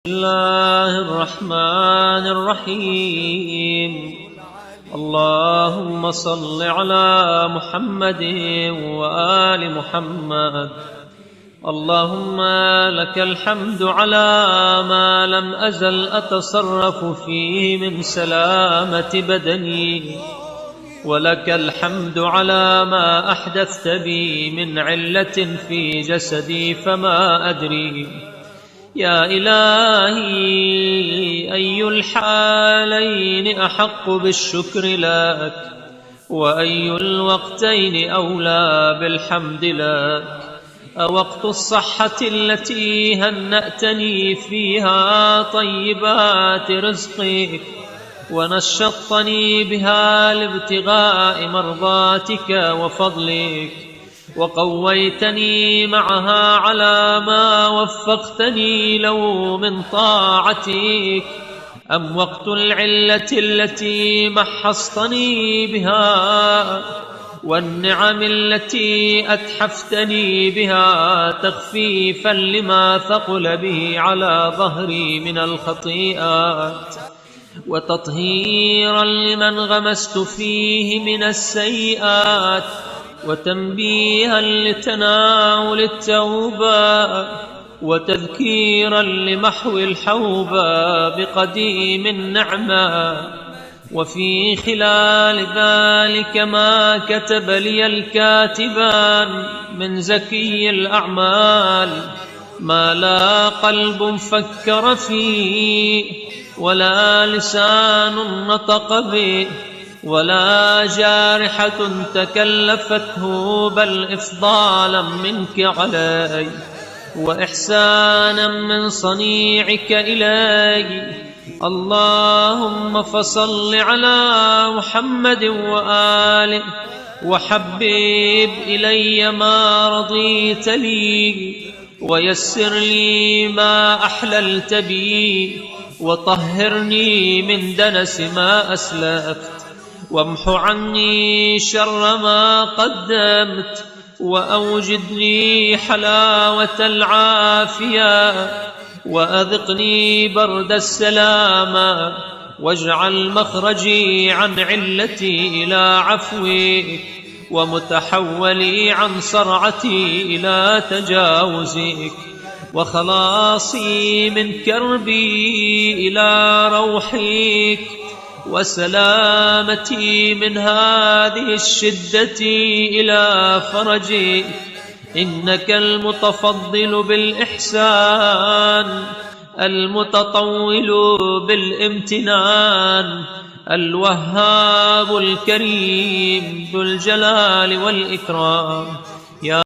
الله الرحمن الرحيم. اللهم صل على محمد وآل محمد. اللهم لك الحمد على ما لم أزل أتصرف فيه من سلامة بدني، ولك الحمد على ما أحدثت بي من علة في جسدي فما أدري. يا إلهي، أي الحالين أحق بالشكر لك، وأي الوقتين أولى بالحمد لك؟ أوقت الصحة التي هنأتني فيها طيبات رزقك ونشطني بها لابتغاء مرضاتك وفضلك، وقويتني معها على ما وفقتني له من طاعتك، أم وقت العلة التي محصتني بها والنعم التي أتحفتني بها تخفيفا لما ثقل به على ظهري من الخطيئات، وتطهيرا لمن غمست فيه من السيئات، وتنبيها لتناول التوبة، وتذكيرا لمحو الحوبة بقديم النعمة. وفي خلال ذلك ما كتب لي الكاتبان من زكي الأعمال، ما لا قلب فكر فيه، ولا لسان نطق به، ولا جارحة تكلفته، بل إفضالا منك علي وإحسانا من صنيعك إلي. اللهم فصل على محمد وآله، وحبب إلي ما رضيت لي، ويسر لي ما أحللت بي، وطهرني من دنس ما أسلفت، وامح عني شر ما قدمت، وأوجد لي حلاوة العافية، وأذقني برد السلامة، واجعل مخرجي عن علتي إلى عفوك، ومتحولي عن صرعتي إلى تجاوزك، وخلاصي من كربي إلى روحك، وسلامتي من هذه الشدة إلى فرجك. إنك المتفضل بالإحسان، المتطول بالامتنان، الوهاب الكريم ذو الجلال والإكرام.